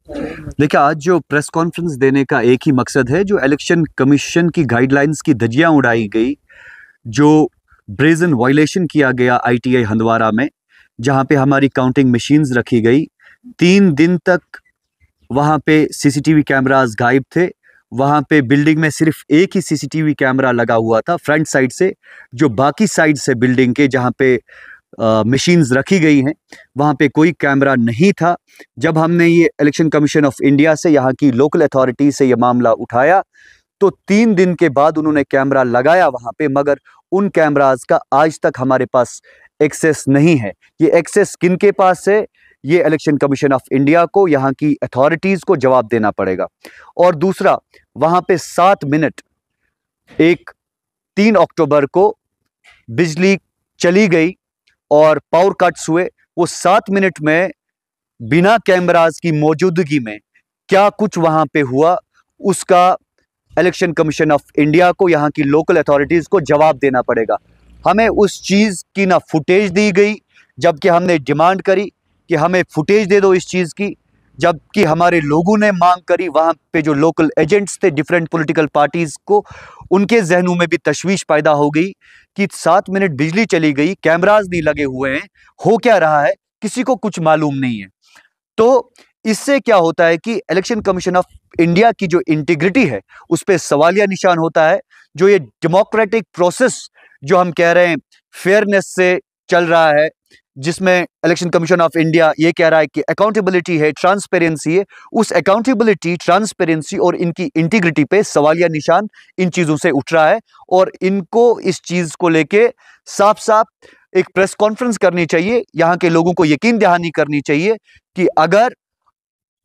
देखिए, आज जो प्रेस कॉन्फ्रेंस देने का एक ही मकसद है, जो इलेक्शन कमीशन की गाइडलाइंस की धज्जियां उड़ाई गई, जो ब्रेजन वायलेशन किया गया आईटीआई हंदवारा में, जहां पे हमारी काउंटिंग मशीन्स रखी गई। 3 दिन तक वहां पे सीसीटीवी कैमरास गायब थे। वहां पे बिल्डिंग में सिर्फ एक ही सीसीटीवी कैमरा लगा हुआ था फ्रंट साइड से। जो बाकी साइड से बिल्डिंग के जहां पे मशीन्स रखी गई हैं, वहां पे कोई कैमरा नहीं था। जब हमने ये इलेक्शन कमीशन ऑफ इंडिया से, यहाँ की लोकल अथॉरिटी से ये मामला उठाया, तो 3 दिन के बाद उन्होंने कैमरा लगाया वहां पे, मगर उन कैमरास का आज तक हमारे पास एक्सेस नहीं है। ये एक्सेस किन के पास है? ये इलेक्शन कमीशन ऑफ इंडिया को, यहाँ की अथॉरिटीज को जवाब देना पड़ेगा। और दूसरा, वहां पे 7 मिनट एक 3 अक्टूबर को बिजली चली गई और पावर कट्स हुए। वो 7 मिनट में बिना कैमरास की मौजूदगी में क्या कुछ वहां पे हुआ, उसका इलेक्शन कमीशन ऑफ इंडिया को, यहाँ की लोकल अथॉरिटीज को जवाब देना पड़ेगा। हमें उस चीज की ना फुटेज दी गई, जबकि हमने डिमांड करी कि हमें फुटेज दे दो इस चीज की। जबकि हमारे लोगों ने मांग करी, वहां पे जो लोकल एजेंट्स थे डिफरेंट पॉलिटिकल पार्टीज को, उनके जहनों में भी तशवीश पैदा हो गई कि 7 मिनट बिजली चली गई, कैमराज नहीं लगे हुए हैं, हो क्या रहा है, किसी को कुछ मालूम नहीं है। तो इससे क्या होता है कि इलेक्शन कमीशन ऑफ इंडिया की जो इंटीग्रिटी है, उस पर सवालिया निशान होता है। जो ये डेमोक्रेटिक प्रोसेस जो हम कह रहे हैं फेयरनेस से चल रहा है, जिसमें इलेक्शन कमीशन ऑफ इंडिया ये कह रहा है कि अकाउंटेबिलिटी है, ट्रांसपेरेंसी है, उस अकाउंटेबिलिटी, ट्रांसपेरेंसी और इनकी इंटीग्रिटी पे सवालिया निशान इन चीजों से उठ रहा है। और इनको इस चीज को लेके साफ साफ एक प्रेस कॉन्फ्रेंस करनी चाहिए, यहाँ के लोगों को यकीन दहानी करनी चाहिए कि अगर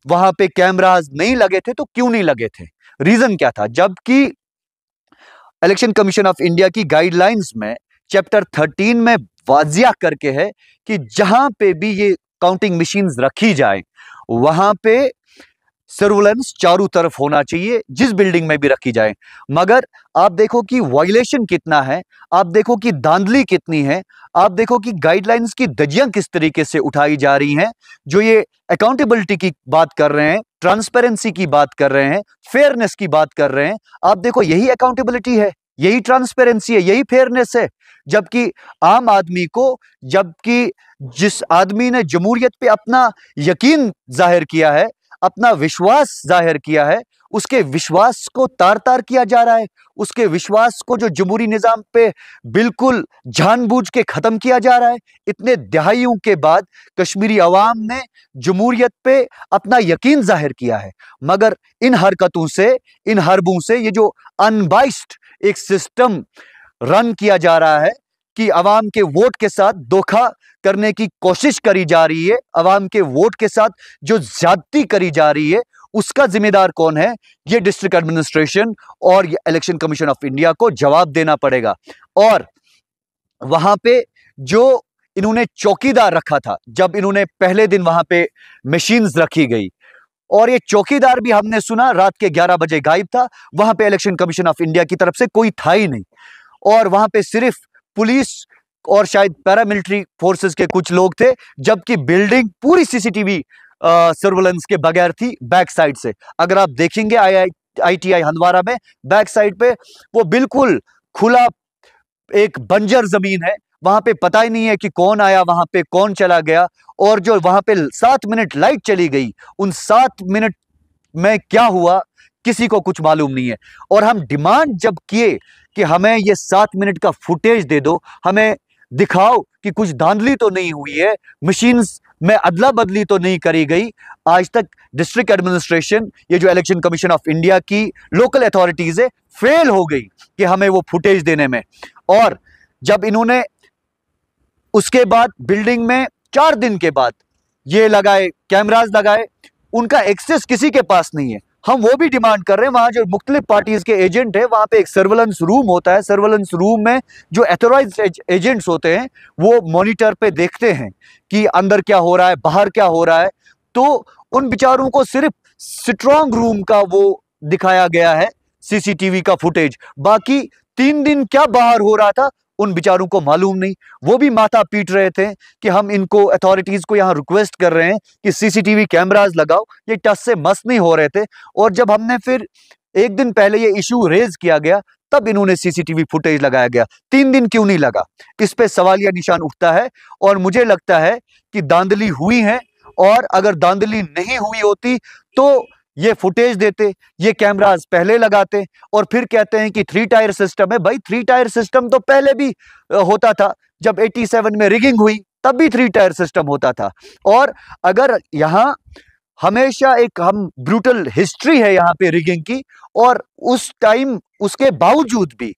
वहां पे कैमरास नहीं लगे थे तो क्यों नहीं लगे थे, रीजन क्या था। जबकि इलेक्शन कमीशन ऑफ इंडिया की गाइडलाइंस में चैप्टर 13 में वाजिया करके है कि जहां पे भी ये काउंटिंग मशीन्स रखी जाए, वहां पे सर्विलेंस चारों तरफ होना चाहिए, जिस बिल्डिंग में भी रखी जाए। मगर आप देखो कि वायलेशन कितना है, आप देखो कि धांधली कितनी है, आप देखो कि गाइडलाइंस की धज्जियां किस तरीके से उठाई जा रही हैं। जो ये अकाउंटेबिलिटी की बात कर रहे हैं, ट्रांसपेरेंसी की बात कर रहे हैं, फेयरनेस की बात कर रहे हैं, आप देखो यही अकाउंटेबिलिटी है, यही ट्रांसपेरेंसी है, यही फेयरनेस है। जबकि आम आदमी को, जबकि जिस आदमी ने जमहूरियत पे अपना यकीन जाहिर किया है, अपना विश्वास जाहिर किया है, उसके विश्वास को तार तार किया जा रहा है। उसके विश्वास को जो जमहूरी निजाम पे बिल्कुल जानबूझ के खत्म किया जा रहा है। इतने दहाइयों के बाद कश्मीरी अवाम ने जमहूरियत पे अपना यकीन जाहिर किया है, मगर इन हरकतों से, इन हरबों से, ये जो अनबाइस्ड एक सिस्टम रन किया जा रहा है कि अवाम के वोट के साथ धोखा करने की कोशिश करी जा रही है, अवाम के वोट के साथ जो ज्यादती करी जा रही है, उसका जिम्मेदार कौन है? ये डिस्ट्रिक्ट एडमिनिस्ट्रेशन और ये इलेक्शन कमीशन ऑफ इंडिया को जवाब देना पड़ेगा। और वहां पे जो इन्होंने चौकीदार रखा था, जब इन्होंने पहले दिन वहां पे मशीन्स रखी गई, और ये चौकीदार भी हमने सुना रात के 11 बजे गायब था। वहां पे इलेक्शन कमीशन ऑफ इंडिया की तरफ से कोई था ही नहीं, और वहां पे सिर्फ पुलिस और शायद पैरामिलिट्री फोर्सेस के कुछ लोग थे, जबकि बिल्डिंग पूरी सीसीटीवी सर्वेलेंस के बगैर थी बैक साइड से। अगर आप देखेंगे आईटीआई हंदवारा में बैक साइड पे वो बिल्कुल खुला एक बंजर जमीन है, वहां पे पता ही नहीं है कि कौन आया, वहां पे कौन चला गया। और जो वहां पे 7 मिनट लाइट चली गई, उन 7 मिनट में क्या हुआ किसी को कुछ मालूम नहीं है। और हम डिमांड जब किए कि हमें ये 7 मिनट का फुटेज दे दो, हमें दिखाओ कि कुछ धांधली तो नहीं हुई है, मशीन्स में अदला बदली तो नहीं करी गई, आज तक डिस्ट्रिक्ट एडमिनिस्ट्रेशन, ये जो इलेक्शन कमीशन ऑफ इंडिया की लोकल अथॉरिटीज है, फेल हो गई कि हमें वो फुटेज देने में। और जब इन्होंने उसके बाद बिल्डिंग में 4 दिन के बाद ये लगाए, कैमरास लगाए, उनका एक्सेस किसी के पास नहीं है। हम वो भी डिमांड कर रहे हैं, वहां जो मुख्तलिफ पार्टीज के एजेंट है, वहां पे एक सर्वेलेंस रूम होता है, सर्वेलेंस रूम में जो एथोराइज्ड एजेंट्स होते हैं वो मॉनिटर पे देखते हैं कि अंदर क्या हो रहा है, बाहर क्या हो रहा है। तो उन बेचारों को सिर्फ स्ट्रांग रूम का वो दिखाया गया है सीसीटीवी का फुटेज, बाकी 3 दिन क्या बाहर हो रहा था उन बेचारों को मालूम नहीं। वो भी माथा पीट रहे थे कि हम इनको अथॉरिटीज को यहाँ रिक्वेस्ट कर रहे हैं कि सीसीटीवी कैमरास लगाओ, ये टस से मस नहीं हो रहे थे। और जब हमने फिर एक दिन पहले ये इशू रेज किया गया, तब इन्होंने सीसीटीवी फुटेज लगाया गया। 3 दिन क्यों नहीं लगा, इस पे सवालिया निशान उठता है। और मुझे लगता है कि धांधली हुई है, और अगर धांधली नहीं हुई होती तो ये फुटेज देते, ये कैमरास पहले लगाते। और फिर कहते हैं कि 3 टायर सिस्टम है। भाई 3 टायर सिस्टम तो पहले भी होता था, जब 87 में रिगिंग हुई तब भी 3 टायर सिस्टम होता था। और अगर यहाँ हमेशा एक हम ब्रूटल हिस्ट्री है यहाँ पे रिगिंग की, और उस टाइम उसके बावजूद भी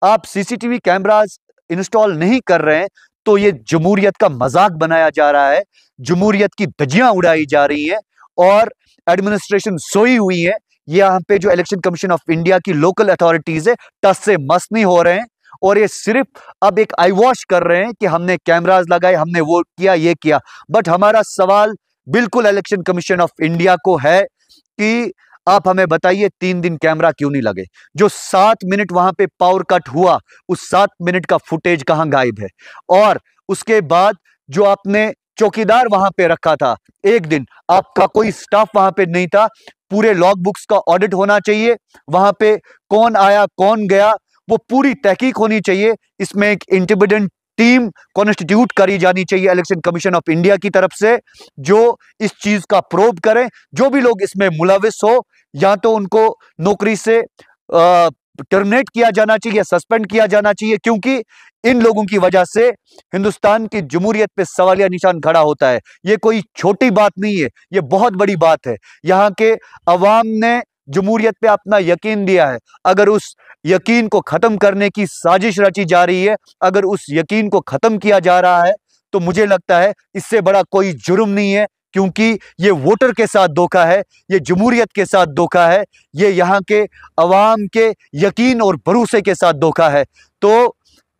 आप सीसीटीवी कैमरास इंस्टॉल नहीं कर रहे हैं, तो ये जमहूरियत का मजाक बनाया जा रहा है, जमहूरियत की धज्जियां उड़ाई जा रही हैं, और एडमिनिस्ट्रेशन सोई हुई है। यहाँ पे जो इलेक्शन कमीशन ऑफ इंडिया की लोकल अथॉरिटीज है, टस से मस नहीं हो रहे हैं, और ये सिर्फ अब एक आई वॉश कर रहे हैं कि हमने कैमरास लगाए, हमने वो किया, ये किया। बट हमारा सवाल बिल्कुल इलेक्शन कमीशन ऑफ इंडिया को है कि आप हमें बताइए 3 दिन कैमरा क्यों नहीं लगे? जो 7 मिनट वहां पे पावर कट हुआ, उस 7 मिनट का फुटेज कहां गायब है? और उसके बाद जो आपने चौकीदार वहां पे रखा था, एक दिन आपका कोई स्टाफ वहां पे नहीं था। पूरे लॉग बुक्स का ऑडिट होना चाहिए, वहां पे कौन आया कौन गया वो पूरी तहकीक होनी चाहिए। इसमें एक इंडिपेंडेंट टीम कॉन्स्टिट्यूट करी जानी चाहिए इलेक्शन कमीशन ऑफ इंडिया की तरफ से, जो इस चीज का प्रोब करें। जो भी लोग इसमें मुलविस हो, या तो उनको नौकरी से टर्मिनेट किया जाना चाहिए, सस्पेंड किया जाना चाहिए, क्योंकि इन लोगों की वजह से हिंदुस्तान की जमहूरियत पे सवालिया निशान खड़ा होता है। ये कोई छोटी बात नहीं है, ये बहुत बड़ी बात है। यहाँ के अवाम ने जमहूरियत पे अपना यकीन दिया है। अगर उस यकीन को खत्म करने की साजिश रची जा रही है, अगर उस यकीन को खत्म किया जा रहा है, तो मुझे लगता है इससे बड़ा कोई जुर्म नहीं है, क्योंकि ये वोटर के साथ धोखा है, ये जमहूरियत के साथ धोखा है, ये यहाँ के अवाम के यकीन और भरोसे के साथ धोखा है। तो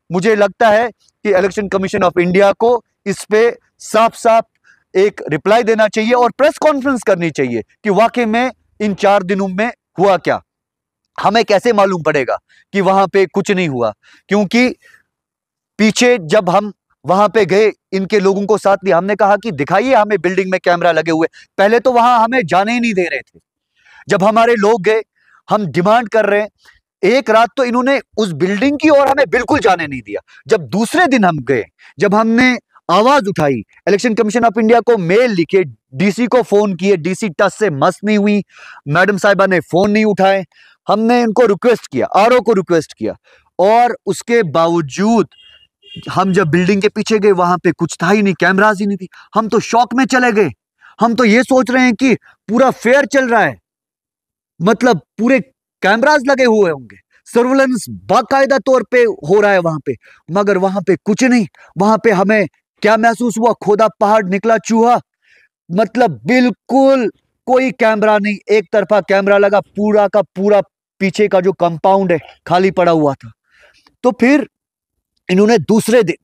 मुझे लगता है कि इलेक्शन कमीशन ऑफ इंडिया को इस पे साफ साफ एक रिप्लाई देना चाहिए और प्रेस कॉन्फ्रेंस करनी चाहिए कि वाकई में इन 4 दिनों में हुआ क्या। हमें कैसे मालूम पड़ेगा कि वहां पे कुछ नहीं हुआ? क्योंकि पीछे जब हम वहां पे गए, इनके लोगों को साथ लिया, हमने कहा कि दिखाइए हमें बिल्डिंग में कैमरा लगे हुए। पहले तो वहां हमें जाने ही नहीं दे रहे थे। जब हमारे लोग गए, हम डिमांड कर रहे हैं, एक रात तो इन्होंने उस बिल्डिंग की और हमें बिल्कुल जाने नहीं दिया। जब दूसरे दिन हम गए, जब हमने आवाज उठाई, इलेक्शन कमीशन ऑफ इंडिया को मेल लिखे, डीसी को फोन किए, डीसी टस से मस नहीं हुई, मैडम साहिबा ने फोन नहीं उठाए। हमने इनको रिक्वेस्ट किया, आरओ को रिक्वेस्ट किया, और उसके बावजूद हम जब बिल्डिंग के पीछे गए, वहां पे कुछ था ही नहीं, कैमरास ही नहीं थी। हम तो शॉक में चले गए। हम तो ये सोच रहे हैं कि पूरा फेयर चल रहा है, मतलब पूरे कैमरास लगे हुए होंगे, सर्विलेंस बाकायदा तौर पे हो रहा है वहां पे, मगर वहां पे कुछ नहीं। वहां पे हमें क्या महसूस हुआ? खोदा पहाड़ निकला चूहा। मतलब बिल्कुल कोई कैमरा नहीं, एक तरफा कैमरा लगा, पूरा का पूरा पीछे का जो कंपाउंड है खाली पड़ा हुआ था। तो फिर इन्होंने दूसरे दिन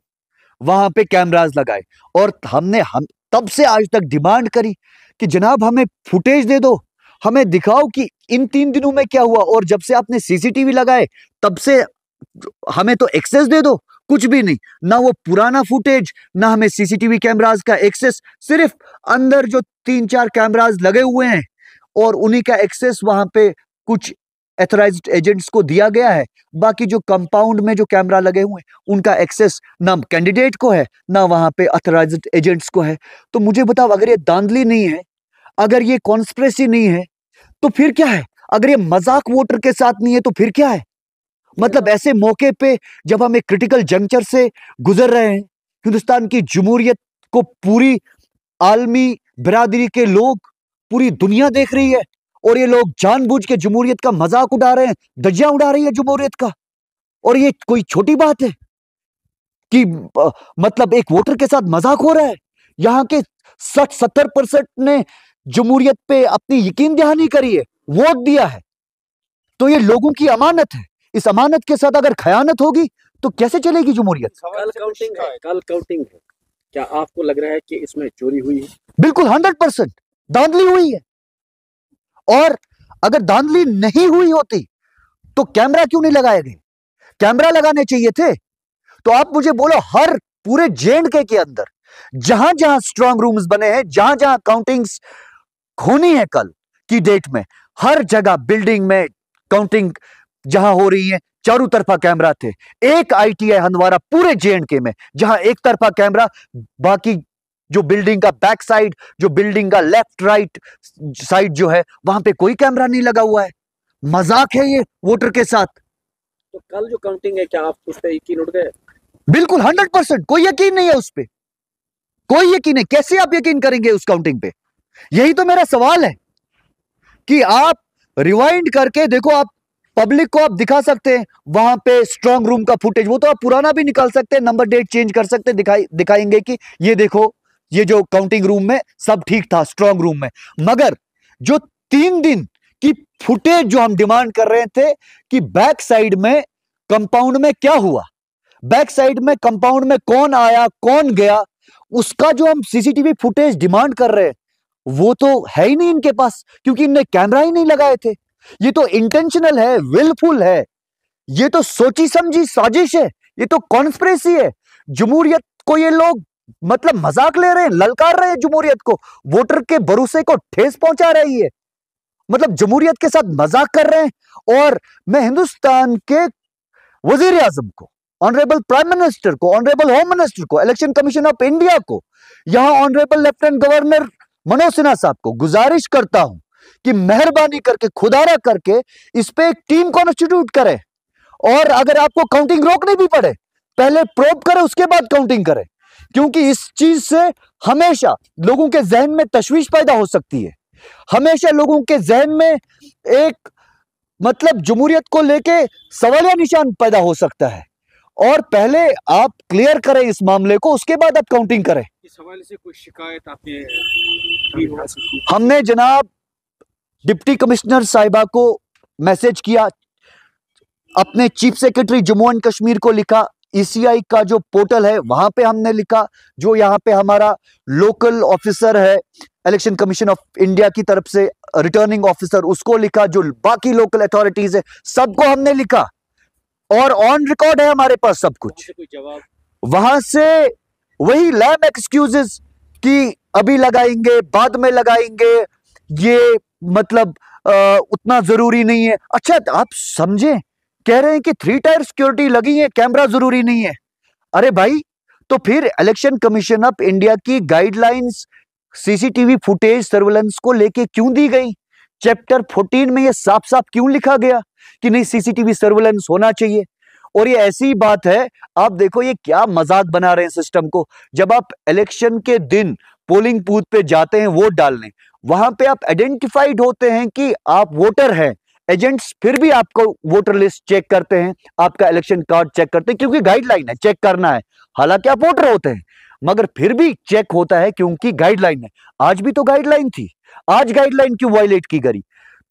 वहां पे कैमरास लगाए, और हम तब से आज तक डिमांड करी कि जनाब हमें फुटेज दे दो, हमें दिखाओ कि इन 3 दिनों में क्या हुआ। और जब से आपने सीसीटीवी लगाए तब से हमें तो एक्सेस दे दो। कुछ भी नहीं, ना वो पुराना फुटेज, ना हमें सीसीटीवी कैमरास का एक्सेस। सिर्फ अंदर जो 3-4 कैमरास लगे हुए हैं और उन्हीं का एक्सेस वहां पे कुछ एथोराइज्ड एजेंट्स को दिया गया है। बाकी जो कंपाउंड में जो कैमरा लगे हुए हैं उनका एक्सेस ना कैंडिडेट को है, ना वहां पे एथोराइज्ड एजेंट्स को है। तो मुझे बताओ, अगर ये धांधली नहीं है, अगर ये कॉन्स्पिरेसी नहीं है, तो फिर क्या है? अगर ये मजाक वोटर के साथ नहीं है, तो फिर क्या है? मतलब ऐसे मौके पे जब हम एक क्रिटिकल जंक्चर से गुजर रहे हैं, हिंदुस्तान की जमहूरियत को पूरी आलमी बिरादरी के लोग, पूरी दुनिया देख रही है, और ये लोग जानबूझ के जमहूरियत का मजाक उड़ा रहे हैं, धज्जियां उड़ा रही है जमहूरियत का। और ये कोई छोटी बात है कि मतलब एक वोटर के साथ मजाक हो रहा है? यहाँ के 60-70% ने जमहूरियत पे अपनी यकीन दहानी करी है, वोट दिया है। तो ये लोगों की अमानत है। इस अमानत के साथ अगर खयानत होगी तो कैसे चलेगी जमहूरियत? कल काउंटिंग है, क्या आपको लग रहा है कि इसमें चोरी हुई है? बिल्कुल 100% धांधली हुई है। और अगर धांधली नहीं हुई होती तो कैमरा क्यों नहीं लगाए गए? कैमरा लगाने चाहिए थे। तो आप मुझे बोलो, हर पूरे JNK के अंदर जहां जहां स्ट्रांग रूम्स बने हैं, जहां जहां काउंटिंग्स होनी है कल की डेट में, हर जगह बिल्डिंग में काउंटिंग जहां हो रही है, चारों तरफा कैमरा थे। एक ITI हंदवारा पूरे JNK में जहां एक तरफा कैमरा, बाकी जो बिल्डिंग का बैक साइड, जो बिल्डिंग का लेफ्ट राइट साइड जो है, वहां पे कोई कैमरा नहीं लगा हुआ है। मजाक है ये वोटर के साथ। तो कल जो काउंटिंग है, क्या आप उस पर यकीन उठ गए? बिल्कुल 100%, कोई यकीन नहीं है उस पे, कोई यकीन नहीं। कैसे आप यकीन करेंगे उस काउंटिंग पे? यही तो मेरा सवाल है कि आप रिवाइंड करके देखो, आप पब्लिक को आप दिखा सकते हैं वहां पे स्ट्रांग रूम का फुटेज, वो तो आप पुराना भी निकाल सकते हैं, नंबर डेट चेंज कर सकते हैं, दिखाएंगे कि ये देखो, ये जो काउंटिंग रूम में सब ठीक था स्ट्रांग रूम में। मगर जो 3 दिन की फुटेज जो हम डिमांड कर रहे थे कि बैक साइड में कंपाउंड में क्या हुआ, बैक साइड में कंपाउंड में कौन आया कौन गया, उसका जो हम CCTV फुटेज डिमांड कर रहे हैं, वो तो है ही नहीं इनके पास, क्योंकि इनने कैमरा ही नहीं लगाए थे। ये तो इंटेंशनल है, विलफुल है, ये तो सोची समझी साजिश है, ये तो कॉन्स्पिरेसी है। जमहूरियत को ये लोग मतलब मजाक ले रहे हैं, ललकार रहे हैं जमहूरियत को, वोटर के भरोसे को ठेस पहुंचा रही है, मतलब जमहूरियत के साथ मजाक कर रहे हैं। और मैं हिंदुस्तान के वजीर आजम को, ऑनरेबल प्राइम मिनिस्टर को, ऑनरेबल होम मिनिस्टर को, इलेक्शन कमीशन ऑफ इंडिया को, यहां honourable lieutenant governor Manoj Sinha साहब को गुजारिश करता हूं कि मेहरबानी करके, खुदारा करके इस पे एक टीम कॉन्स्टिट्यूट करें, और अगर आपको काउंटिंग रोकनी भी पड़े, पहले प्रोब करें, उसके बाद काउंटिंग करें, क्योंकि इस चीज से हमेशा लोगों के जहन में तशवीश पैदा हो सकती है, हमेशा लोगों के जहन में एक मतलब जमहूरियत को लेके सवालिया निशान पैदा हो सकता है। और पहले आप क्लियर करें इस मामले को, उसके बाद आप काउंटिंग करें। इस हवाले से कोई शिकायत आपने की हो? हमने जनाब डिप्टी कमिश्नर साहिबा को मैसेज किया, अपने chief secretary Jammu and Kashmir को लिखा, ECI का जो पोर्टल है वहां पे हमने लिखा, जो यहाँ पे हमारा लोकल ऑफिसर है इलेक्शन कमीशन ऑफ इंडिया की तरफ से, रिटर्निंग ऑफिसर, उसको लिखा, जो बाकी लोकल अथॉरिटीज है सबको हमने लिखा, और ऑन रिकॉर्ड है हमारे पास सब कुछ। कोई जवाब? वहां से वही लैम एक्सक्यूजेस कि अभी लगाएंगे, बाद में लगाएंगे, ये मतलब उतना जरूरी नहीं है। अच्छा, आप समझे, कह रहे हैं कि 3 टायर सिक्योरिटी लगी है, कैमरा जरूरी नहीं है। अरे भाई, तो फिर इलेक्शन कमीशन ऑफ इंडिया की गाइडलाइंस CCTV फुटेज सर्वेलेंस को लेके क्यों दी गई? चैप्टर 14 में ये साफ साफ क्यों लिखा गया कि नहीं CCTV सर्वेलेंस होना चाहिए? और ये ऐसी बात है, आप देखो ये क्या मजाक बना रहे हैं सिस्टम को। जब आप इलेक्शन के दिन पोलिंग बूथ पे जाते हैं वोट डालने, वहां पे आप आइडेंटिफाइड होते हैं कि आप वोटर हैं, एजेंट्स फिर भी आपको वोटर लिस्ट चेक करते हैं, आपका इलेक्शन कार्ड चेक करते हैं, क्योंकि गाइडलाइन है, चेक करना है। हालांकि आप वोटर होते हैं, मगर फिर भी चेक होता है क्योंकि गाइडलाइन है। आज भी तो गाइडलाइन थी, आज गाइडलाइन क्यों वायलेट की गई?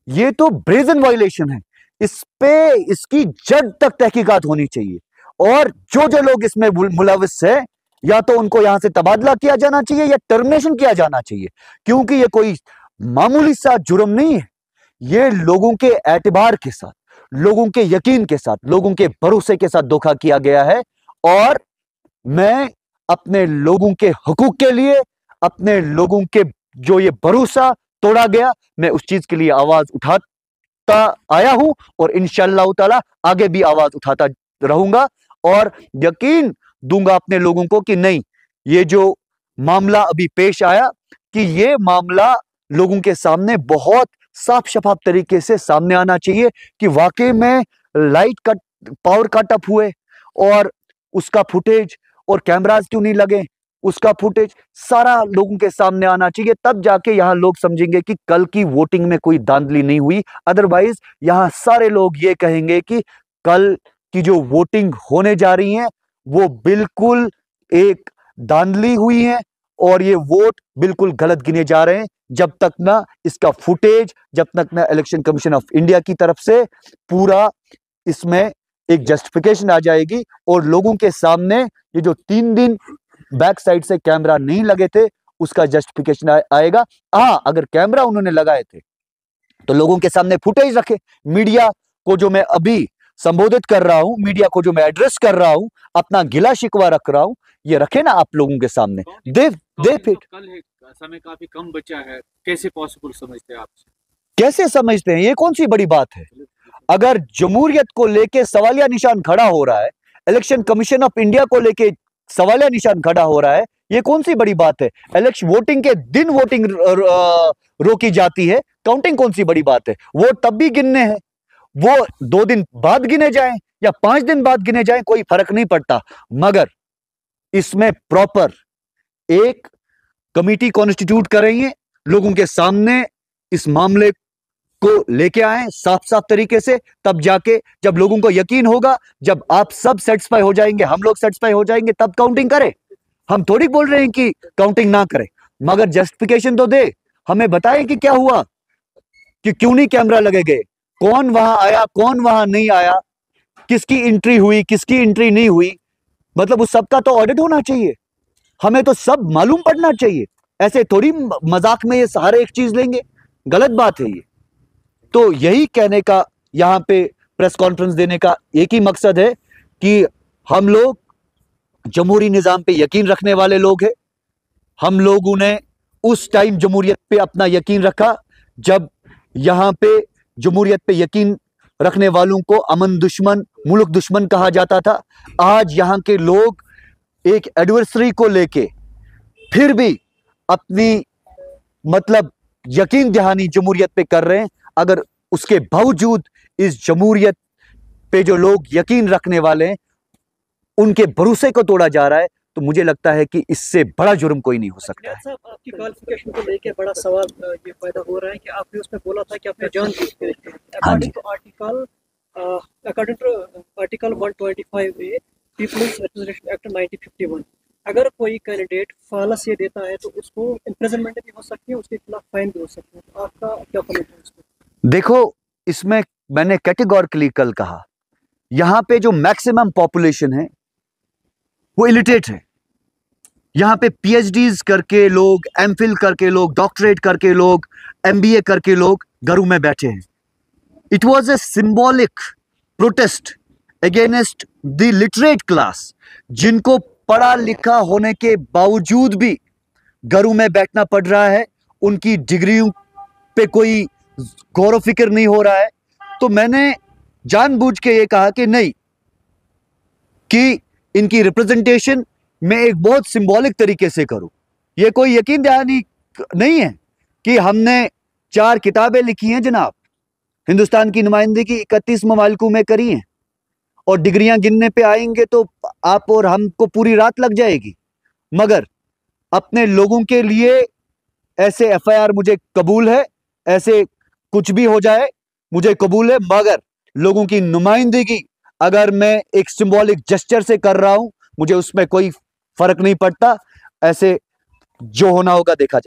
ये तो ब्रेजन वायलेशन है, इस पे इसकी जड़ तक तहकीकात होनी चाहिए, और जो जो लोग इसमें मुलविस है, या तो उनको यहां से तबादला किया जाना चाहिए या टर्मिनेशन किया जाना चाहिए, क्योंकि ये कोई मामूली सा जुर्म नहीं है, ये लोगों के एतबार के साथ, लोगों के यकीन के साथ, लोगों के भरोसे के साथ धोखा किया गया है। और मैं अपने लोगों के हकूक के लिए, अपने लोगों के जो ये भरोसा तोड़ा गया, मैं उस चीज के लिए आवाज उठाता आया हूं, और इंशाअल्लाह ताला आगे भी आवाज उठाता रहूंगा, और यकीन दूंगा अपने लोगों को कि नहीं, ये जो मामला अभी पेश आया, कि ये मामला लोगों के सामने बहुत साफ शफाफ तरीके से सामने आना चाहिए कि वाकई में light cut, power cut up हुए, और उसका फुटेज, और कैमरास क्यों नहीं लगे, उसका फुटेज सारा लोगों के सामने आना चाहिए। तब जाके यहां लोग समझेंगे कि कल की वोटिंग में कोई धांधली नहीं हुई। अदरवाइज यहां सारे लोग ये कहेंगे कि कल की जो वोटिंग होने जा रही है वो बिल्कुल एक धांधली हुई है, और ये वोट बिल्कुल गलत गिने जा रहे हैं। जब तक ना इसका फुटेज, जब तक ना इलेक्शन कमीशन ऑफ इंडिया की तरफ से पूरा इसमें एक जस्टिफिकेशन आ जाएगी, और लोगों के सामने ये जो 3 दिन बैक साइड से कैमरा नहीं लगे थे उसका जस्टिफिकेशन आएगा। हाँ, अगर कैमरा उन्होंने लगाए थे तो लोगों के सामने फुटेज रखे, मीडिया को जो मैं अभी संबोधित कर रहा हूं, मीडिया को जो मैं एड्रेस कर रहा हूं, अपना गिला शिकवा रख रहा हूं, ये रखे ना आप लोगों के सामने। दे फिट कल है, समय काफी कम बचा है, कैसे पॉसिबल समझते हैं आप? कैसे समझते हैं? ये कौन सी बड़ी बात है? अगर जमहूरियत को लेके सवालिया निशान खड़ा हो रहा है, इलेक्शन कमीशन ऑफ इंडिया को लेके सवालिया निशान खड़ा हो रहा है, ये कौन सी बड़ी बात है? इलेक्शन वोटिंग के दिन वोटिंग रोकी जाती है, काउंटिंग कौन सी बड़ी बात है? वोट तब भी गिनने हैं, वो 2 दिन बाद गिने जाएं या 5 दिन बाद गिने जाएं, कोई फर्क नहीं पड़ता। मगर इसमें प्रॉपर एक कमिटी कॉन्स्टिट्यूट करेंगे, लोगों के सामने इस मामले को लेके आए साफ साफ तरीके से, तब जाके जब लोगों को यकीन होगा, जब आप सब सेटिस्फाई हो जाएंगे, हम लोग सेटिस्फाई हो जाएंगे, तब काउंटिंग करें। हम थोड़ी बोल रहे हैं कि काउंटिंग ना करें, मगर जस्टिफिकेशन तो दे, हमें बताएं कि क्या हुआ, कि क्यों नहीं कैमरा लगे गए, कौन वहां आया, कौन वहां नहीं आया, किसकी एंट्री हुई, किसकी एंट्री नहीं हुई। मतलब उस सबका तो ऑडिट होना चाहिए, हमें तो सब मालूम पड़ना चाहिए। ऐसे थोड़ी मजाक में ये हर एक चीज लेंगे, गलत बात है ये। तो यही कहने का, यहां पे प्रेस कॉन्फ्रेंस देने का एक ही मकसद है कि हम लोग जमहूरी निजाम पे यकीन रखने वाले लोग हैं। हम लोगों ने उस टाइम जमहूरियत पे अपना यकीन रखा जब यहां पे जमहूरियत पे यकीन रखने वालों को अमन दुश्मन, मुल्क दुश्मन कहा जाता था। आज यहां के लोग एक एडवर्सरी को लेके फिर भी अपनी मतलब यकीन दहानी जमहूरियत पे कर रहे हैं। अगर उसके बावजूद इस जमहूरियत पे जो लोग यकीन रखने वाले हैं, उनके भरोसे को तोड़ा जा रहा है, तो मुझे लगता है कि इससे बड़ा जुर्म कोई नहीं हो सकता है। साहब, आपकी क्वालिफिकेशन को लेके बड़ा सवाल ये पैदा हो रहा है कि आपने उसमें बोला था कि आपने जान बूझ के according to article 125A people's representation act 1951, अगर कोई कैंडिडेट फालस ये देता है तो उसको इम्प्रिजनमेंट भी हो सकती है, उसके खिलाफ फाइन भी हो सकती है। तो आपका क्या कमेंट है इसमें? देखो, इसमें मैंने कैटेगोरिकली कल कहा, यहां पे जो मैक्सिमम पॉपुलेशन है वो इलिटरेट है। यहां पे पीएचडीज करके लोग, एमफिल करके लोग, डॉक्टरेट करके लोग, एमबीए करके लोग घरों में बैठे हैं। It was a symbolic protest against the literate class, जिनको पढ़ा लिखा होने के बावजूद भी घरों में बैठना पड़ रहा है, उनकी डिग्रियों पे कोई गौर फिक्र नहीं हो रहा है। तो मैंने जानबूझ के ये कहा कि नहीं, कि इनकी रिप्रेजेंटेशन मैं एक बहुत सिंबॉलिक तरीके से करूं। ये कोई यकीन दहानी नहीं है कि हमने 4 किताबें लिखी हैं जनाब, हिंदुस्तान की नुमाइंदगी 31 ममालिकों में करी हैं, और डिग्रियां गिनने पे आएंगे तो आप और हमको पूरी रात लग जाएगी। मगर अपने लोगों के लिए ऐसे एफआईआर मुझे कबूल है, ऐसे कुछ भी हो जाए मुझे कबूल है, मगर लोगों की नुमाइंदगी अगर मैं एक सिंबॉलिक जेस्चर से कर रहा हूं, मुझे उसमें कोई फर्क नहीं पड़ता। ऐसे जो होना होगा देखा जाए।